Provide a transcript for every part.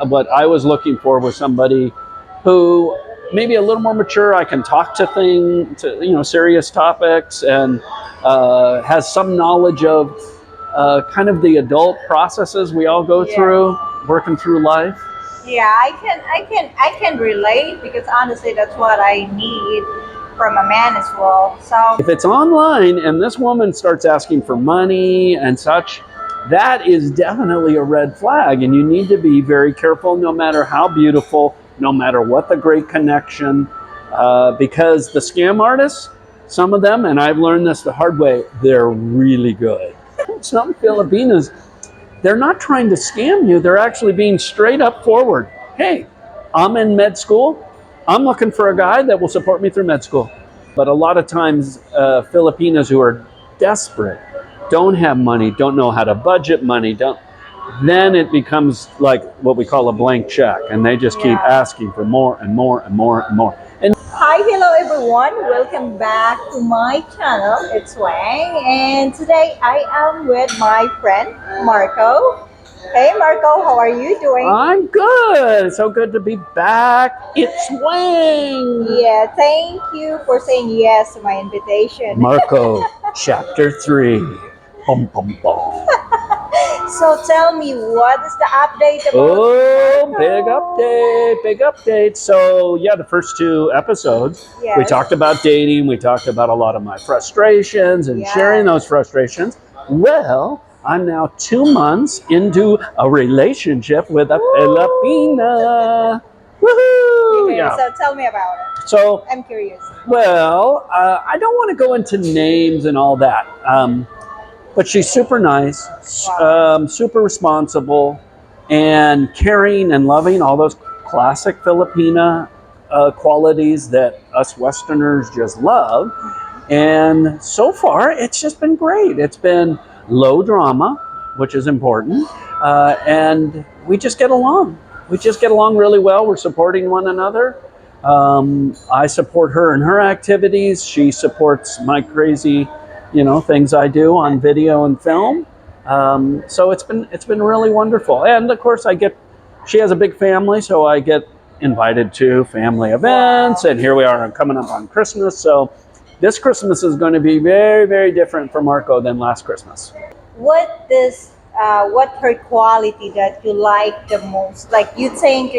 What I was looking for was somebody who maybe a little more mature. I can talk to serious topics, and has some knowledge of kind of the adult processes we all go through, working through life. Yeah, I can relate because honestly, that's what I need from a man as well. So If it's online and this woman starts asking for money and such, that is definitely a red flag, and you need to be very careful no matter how beautiful, no matter what the great connection, because the scam artists, some of them, and I've learned this the hard way, they're really good. Some Filipinas, they're not trying to scam you, they're actually being straight up forward. Hey, I'm in med school, I'm looking for a guy that will support me through med school. But a lot of times, Filipinos who are desperate, don't have money, don't know how to budget money, then it becomes like what we call a blank check, and they just keep asking for more and more and more and more. And hi, hello everyone. Welcome back to my channel. It's Wang, and today I am with my friend Marco. Hey Marco, how are you doing? I'm good. So good to be back. It's Wang. Yeah, thank you for saying yes to my invitation. Marco, chapter 3. Bum, bum, bum. So tell me, what is the update about Oh, Marco? big update. So yeah, the first 2 episodes, we talked about dating, we talked about a lot of my frustrations and sharing those frustrations. Well, I'm now 2 months into a relationship with a Filipina. Woohoo! Okay, Yeah. so tell me about it. So I'm curious. well, I don't want to go into names and all that. But she's super nice, super responsible, and caring and loving, all those classic Filipina qualities that us Westerners just love. And so far, it's just been great. It's been low drama, which is important, and we just get along. We just get along really well. We're supporting one another. I support her in her activities. She supports my crazy things I do on video and film. So it's been really wonderful. And of course, she has a big family, so I get invited to family events. And here we are coming up on Christmas. So this Christmas is going to be very, very different for Marco than last Christmas. What her quality that you like the most? Like you think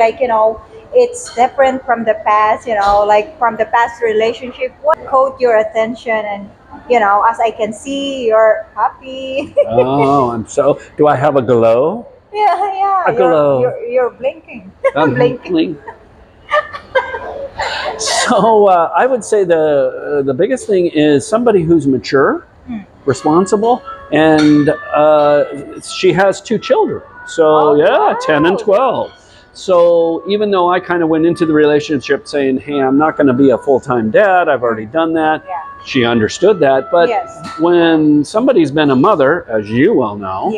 it's different from the past, like from the past relationship. What caught your attention? And as I can see, you're happy. Oh, do I have a glow? Yeah, A glow. you're blinking. I'm Blinking. So I would say the biggest thing is somebody who's mature, responsible, and she has 2 children. So wow. 10 and 12. So even though I kind of went into the relationship saying, hey, I'm not going to be a full-time dad, I've already done that. Yeah. She understood that. But when somebody's been a mother, as you well know,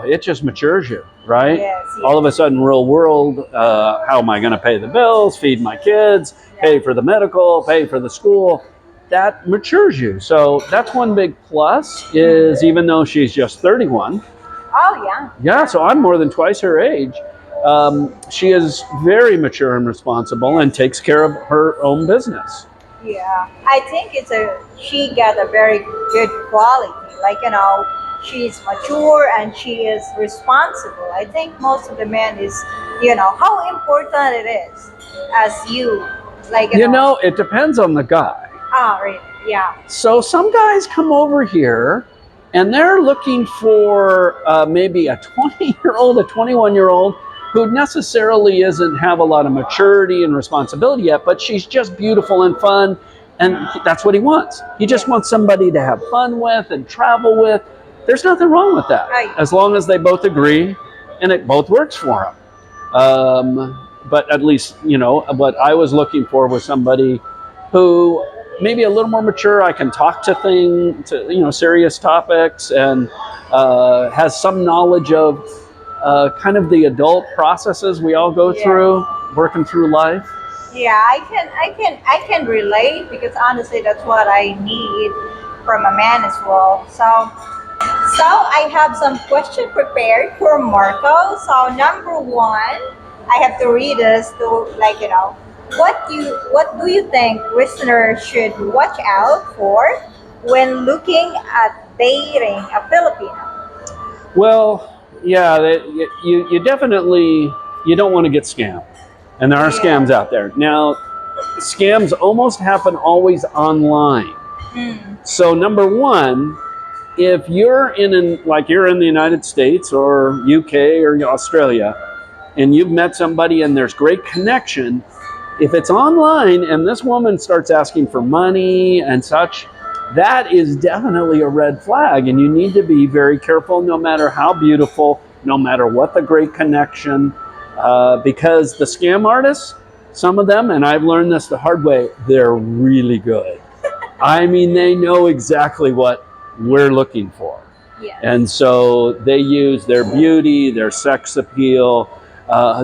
it just matures you, right? Yes. All of a sudden, real world, how am I going to pay the bills, feed my kids, pay for the medical, pay for the school? That matures you. So that's one big plus, is even though she's just 31. Oh, yeah. Yeah, so I'm more than twice her age. She is very mature and responsible and takes care of her own business. Yeah, I think she got a very good quality. Like, she's mature and she is responsible. I think most of the men is, how important it is as you, like, it depends on the guy. Ah, really? Yeah. So some guys come over here and they're looking for maybe a 20-year-old, a 21-year-old who necessarily doesn't have a lot of maturity and responsibility yet, but she's just beautiful and fun, and that's what he wants. He just wants somebody to have fun with and travel with. There's nothing wrong with that, as long as they both agree and it both works for them. But at least, what I was looking for was somebody who maybe a little more mature. I can talk to serious topics, and has some knowledge of kind of the adult processes we all go through, working through life. Yeah, I can relate because honestly, that's what I need from a man as well. So So I have some question prepared for Marco. So number one, I have to read this to what do you think listeners should watch out for when looking at dating a Filipino? Well, yeah, you definitely you don't want to get scammed, and there are scams Yeah. out there now. Scams almost happen always online. Mm. So number one, if you're like you're in the United States or UK or Australia, and you've met somebody and there's great connection, if it's online and this woman starts asking for money and such, that is definitely a red flag, and you need to be very careful no matter how beautiful, no matter what the great connection, because the scam artists, some of them, and I've learned this the hard way, they're really good. I mean, they know exactly what we're looking for. Yes. And so they use their beauty, their sex appeal,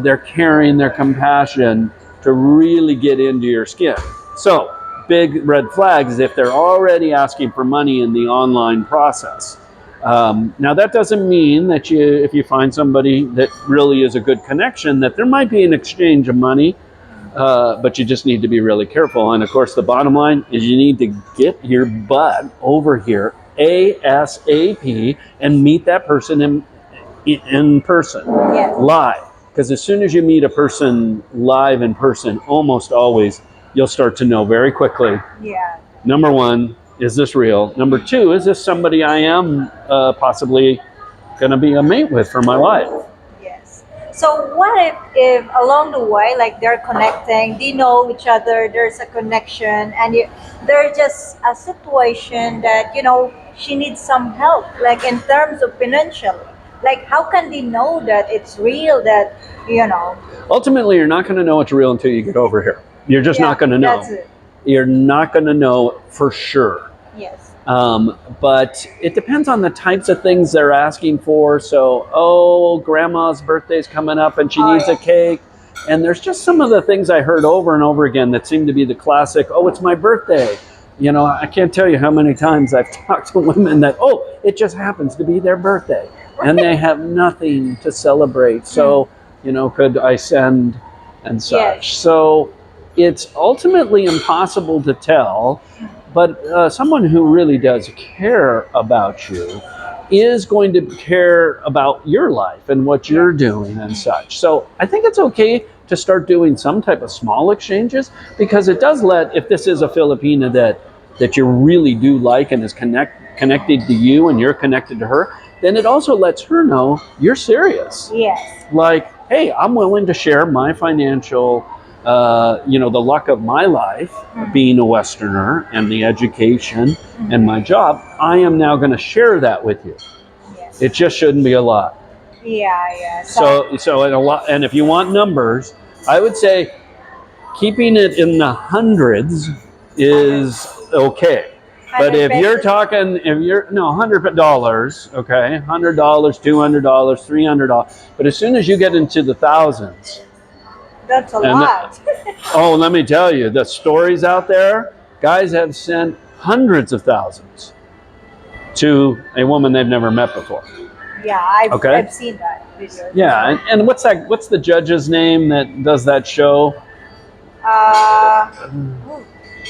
their caring, their compassion to really get into your skin. So, big red flags if they're already asking for money in the online process. Now, that doesn't mean that if you find somebody that really is a good connection, that there might be an exchange of money, but you just need to be really careful. And of course, the bottom line is you need to get your butt over here ASAP and meet that person in person, Yes. live. Because as soon as you meet a person live in person, almost always, you'll start to know very quickly. Yeah. Number one, is this real? Number two, is this somebody I am possibly going to be a mate with for my life? Yes. So what if along the way, like they're connecting, they know each other, there's a connection, and there's just a situation that she needs some help, like in terms of financially. Like how can they know that it's real? That you know. Ultimately, you're not going to know it's real until you get over here. You're just not going to know. That's it. You're not going to know for sure. Yes. But it depends on the types of things they're asking for. So, grandma's birthday's coming up and she needs a cake. And there's just some of the things I heard over and over again that seem to be the classic, it's my birthday. I can't tell you how many times I've talked to women that, it just happens to be their birthday. And they have nothing to celebrate. So, could I send and such? Yes. So it's ultimately impossible to tell. But someone who really does care about you is going to care about your life and what you're doing and such. So I think it's okay to start doing some type of small exchanges, because it does if this is a Filipina that you really do like and is connected to you and you're connected to her, then it also lets her know you're serious. Yes. Like, hey, I'm willing to share my financial the luck of my life, being a Westerner and the education and my job, I am now going to share that with you. Yes. It just shouldn't be a lot. Yeah. So in a lot, and if you want numbers, I would say keeping it in the hundreds is okay. But if you're talking, $100, okay, $100, $200, $300, but as soon as you get into the thousands, that's a lot. Let me tell you, the stories out there, guys have sent hundreds of thousands to a woman they've never met before. Yeah, I've seen that video. Yeah, and what's the judge's name that does that show?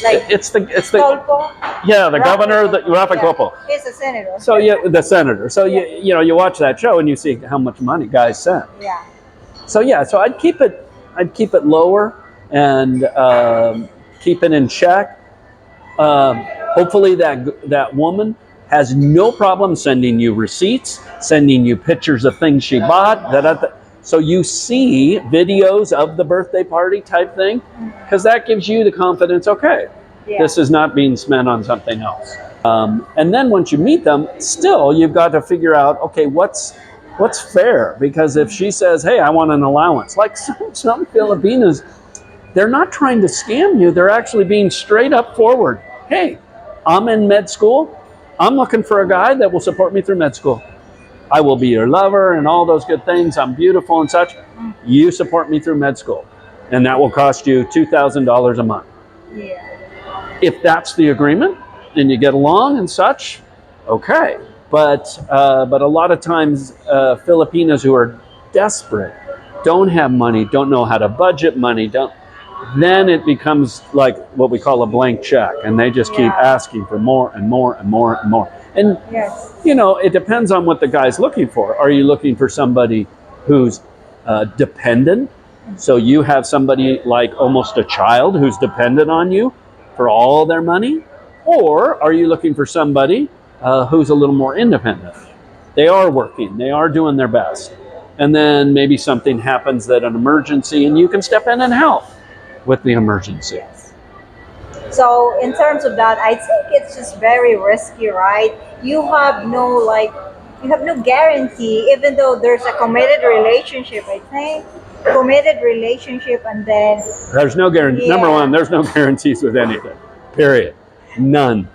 It's the Tolpo? Yeah, the governor, Rafa Copo. He's a senator. So the senator. So you watch that show and you see how much money guys sent. Yeah. So I'd keep it lower and keep it in check. Hopefully that woman has no problem sending you receipts, sending you pictures of things she bought. So you see videos of the birthday party type thing, because that gives you the confidence, okay, this is not being spent on something else. And then once you meet them, still you've got to figure out, okay, what's fair? Because if she says, hey, I want an allowance, like some Filipinas, they're not trying to scam you. They're actually being straight up forward. Hey, I'm in med school. I'm looking for a guy that will support me through med school. I will be your lover and all those good things. I'm beautiful and such. You support me through med school. And that will cost you $2,000 a month. Yeah. If that's the agreement and you get along and such, okay. But a lot of times Filipinos who are desperate, don't have money, don't know how to budget money, don't. Then it becomes like what we call a blank check, and they just keep Yeah. asking for more and more and more and more. And Yes. you know, it depends on what the guy's looking for. Are you looking for somebody who's dependent? So you have somebody like almost a child who's dependent on you for all their money? Or are you looking for somebody who's a little more independent? They are working, they are doing their best. And then maybe something happens that an emergency and you can step in and help with the emergency. Yes. So in terms of that, I think it's just very risky, right? You have no guarantee, even though there's a committed relationship. I think committed relationship, and then There's no guarantee. Number yeah, one, there's no guarantees with anything. Period. None.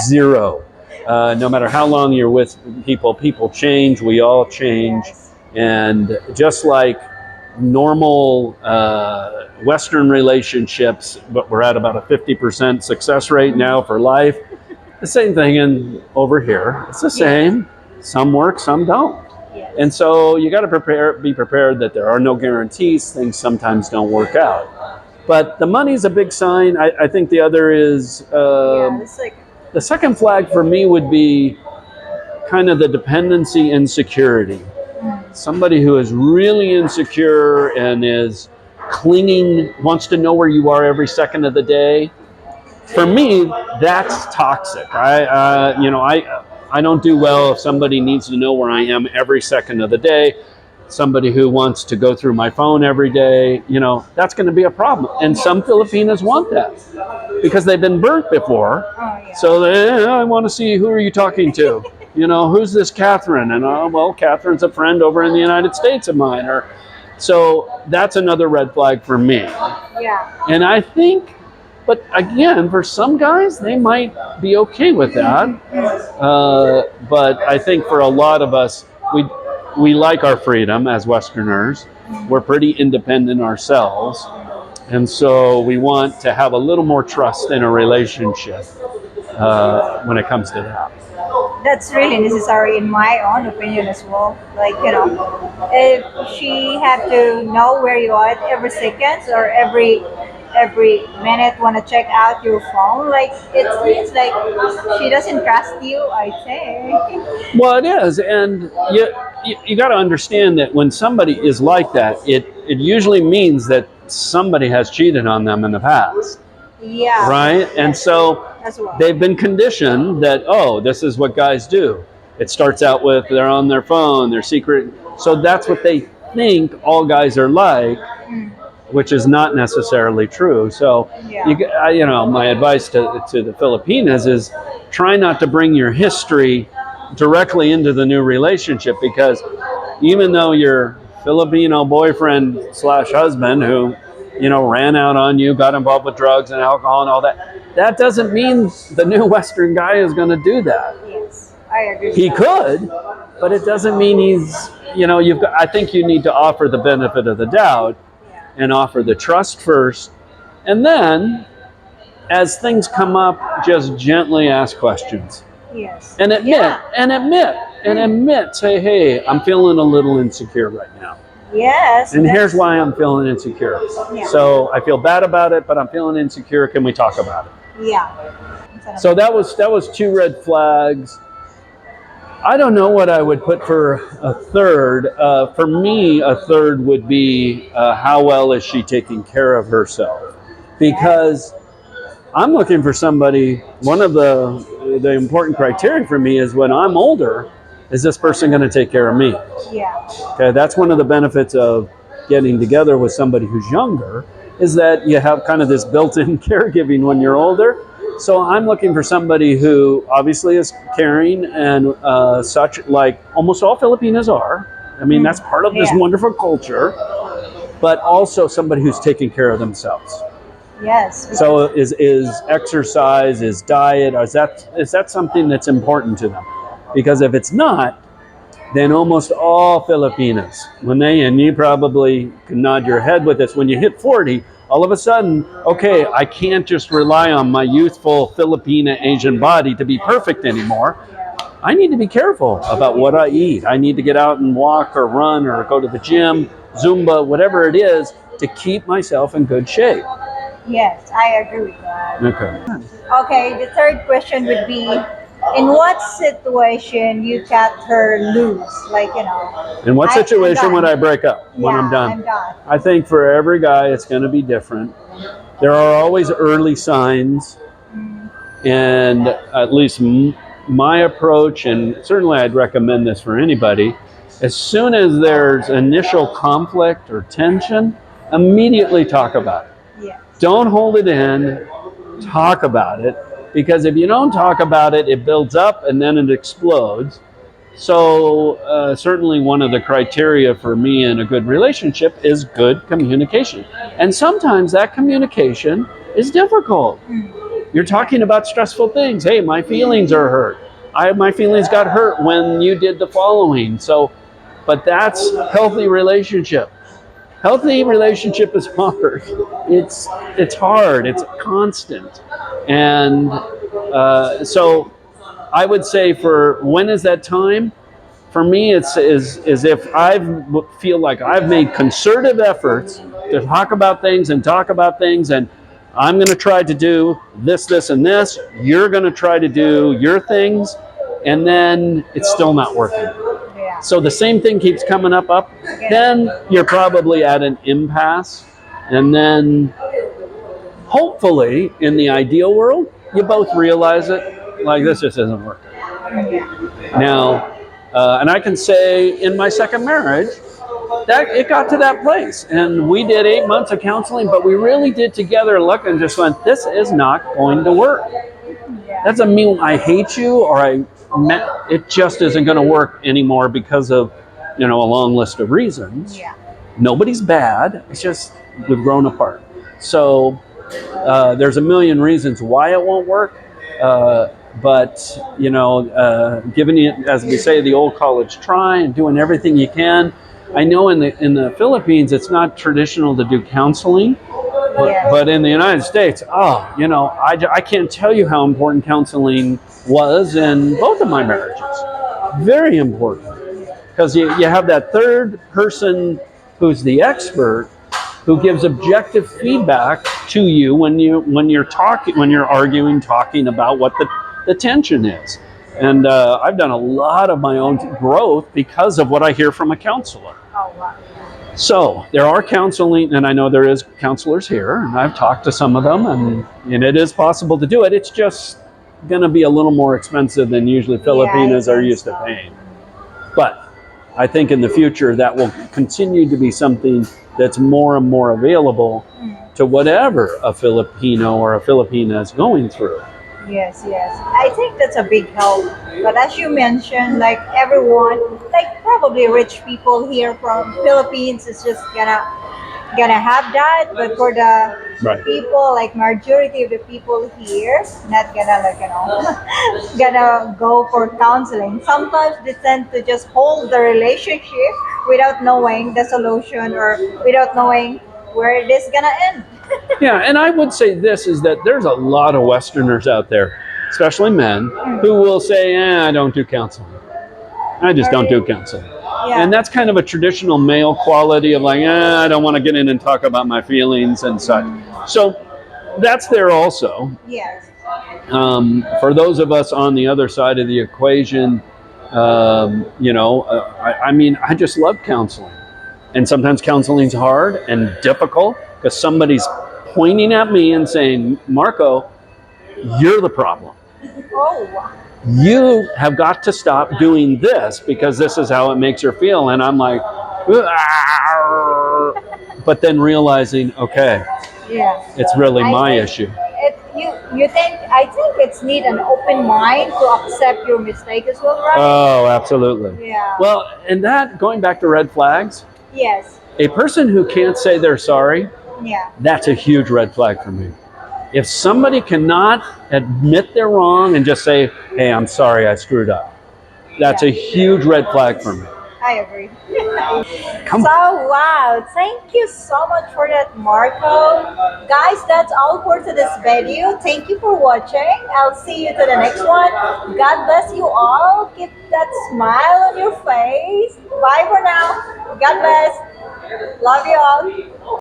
Zero. No matter how long you're with people, people change. We all change. yes, And just like normal Western relationships, but we're at about a 50% success rate now for life. The same thing over here. It's the same. Some work, some don't. yes, And so you got to be prepared that there are no guarantees. Things sometimes don't work out. But the money's a big sign. I think the other is yeah. It's like the second flag for me would be kind of the dependency insecurity. Somebody who is really insecure and is clinging, wants to know where you are every second of the day. For me, that's toxic. I don't do well if somebody needs to know where I am every second of the day. Somebody who wants to go through my phone every day, you know, that's going to be a problem. And some Filipinos want that because they've been burnt before. oh yeah, So I want to see, who are you talking to? You know, who's this Catherine? And well, Catherine's a friend over in the United States of mine. So that's another red flag for me. yeah, And I think, but again, for some guys, they might be okay with that. But I think for a lot of us, we like our freedom as Westerners. We're pretty independent ourselves. And so we want to have a little more trust in a relationship when it comes to that. that's really necessary in my own opinion as well. Like, if she had to know where you are at every second or every minute, want to check out your phone, like it means like she doesn't trust you, I think. Well, it is. And you got to understand that when somebody is like that, it usually means that somebody has cheated on them in the past. Yeah, Right? And so as well. they've been conditioned that, oh, this is what guys do. It starts out with they're on their phone, they're secret. So that's what they think all guys are like, which is not necessarily true. So, Yeah. my advice to the Filipinas is try not to bring your history directly into the new relationship, because even though your Filipino boyfriend / husband who ran out on you, got involved with drugs and alcohol and all that, that doesn't mean the new Western guy is going to do that. Yes, I agree with He that. could, but it doesn't mean he's, I think you need to offer the benefit of the doubt and offer the trust first. And then as things come up, just gently ask questions Yes. and admit, Yeah. say, hey, I'm feeling a little insecure right now. Yes. And that's- here's why I'm feeling insecure. Yeah. So I feel bad about it, but I'm feeling insecure. Can we talk about it? Yeah. So that was 2 red flags. I don't know what I would put for a third. For me, a third would be how well is she taking care of herself? Because I'm looking for somebody. One of the important criteria for me is when I'm older, is this person going to take care of me? Yeah. Okay, that's one of the benefits of getting together with somebody who's younger, is that you have kind of this built-in caregiving when you're older. So I'm looking for somebody who obviously is caring and such, like almost all Filipinos are. I mean, that's part of this Yeah. wonderful culture, but also somebody who's taking care of themselves. Yes. So is exercise, is diet, is that something that's important to them? Because if it's not, then almost all Filipinos, and you probably can nod your head with this, when you hit 40, all of a sudden, okay, I can't just rely on my youthful Filipina Asian body to be perfect anymore. I need to be careful about what I eat. I need to get out and walk or run or go to the gym, Zumba, whatever it is, to keep myself in good shape. Yes, I agree with that. Okay. Okay, the third question would be, in what situation you cut her loose? Like, In what I'm situation would done. I break up when I'm Yeah, done? I'm done. I think for every guy, it's going to be different. There are always early signs, Mm, and at least my approach, and certainly I'd recommend this for anybody, as soon as there's initial conflict or tension, immediately talk about it. yes. Don't hold it in, talk about it, because if you don't talk about it, it builds up and then it explodes. So certainly one of the criteria for me in a good relationship is good communication. And sometimes that communication is difficult. Mm, You're talking about stressful things. Hey, my feelings are hurt. My feelings got hurt when you did the following. So, but that's healthy relationship. Healthy relationship is hard. It's hard. It's constant, and so I would say for when is that time? For me, it's is if I feel like I've made concerted efforts to talk about things and talk about things, and I'm going to try to do this, this, and this. You're going to try to do your things, and then it's still not working. yeah. So the same thing keeps coming up. Then you're probably at an impasse, and then hopefully, in the ideal world, you both realize it. Like this just isn't working. Yeah. Now, and I can say in my second marriage, that it got to that place, and we did 8 months of counseling, but we really did together look and just went, this is not going to work. Yeah. That doesn't mean I hate you or it just isn't going to work anymore because of, a long list of reasons. Yeah. Nobody's bad. It's just we've grown apart. So there's a million reasons why it won't work. But giving it, as we say, the old college try and doing everything you can. I know in the Philippines it's not traditional to do counseling, Yes. but in the United States, I can't tell you how important counseling was in both of my marriages. Very important, because you have that third person who's the expert, who gives objective feedback to you when you're arguing, talking about what the tension is. And I've done a lot of my own growth because of what I hear from a counselor. Oh, wow. So there are counseling, and I know there is counselors here, and I've talked to some of them, and it is possible to do it. It's just going to be a little more expensive than usually Filipinas are used to paying. But I think in the future that will continue to be something that's more and more available to whatever a Filipino or a Filipina is going through. Yes, yes. I think that's a big help. But as you mentioned, like everyone, like probably rich people here from Philippines is just gonna have that. But for the Right. people, like majority of the people here, not gonna gonna go for counseling. Sometimes they tend to just hold the relationship without knowing the solution or without knowing where it is gonna end. Yeah, and I would say this is that there's a lot of Westerners out there, especially men, who will say, I don't do counseling. I just don't do counseling. Yeah. And that's kind of a traditional male quality of like, I don't want to get in and talk about my feelings and such. So that's there also. Yes. For those of us on the other side of the equation, I just love counseling. And sometimes counseling's hard and difficult because somebody's pointing at me and saying, Marco, you're the problem. Oh. You have got to stop doing this because this is how it makes her feel. And I'm like, "Arr." But then realizing, okay, Yeah. it's really my think issue. I think it's need an open mind to accept your mistake as well, right? Oh, absolutely. Yeah. Well, and that, going back to red flags, Yes. a person who can't say they're sorry, Yeah. that's a huge red flag for me. If somebody cannot admit they're wrong and just say, hey, I'm sorry, I screwed up, that's a huge red flag for me. I agree. Come So, on. wow, thank you so much for that, Marco. Guys, that's all for today's video. Thank you for watching. I'll see you to the next one. God bless you all. Keep that smile on your face. Bye for now. God bless. Love you all.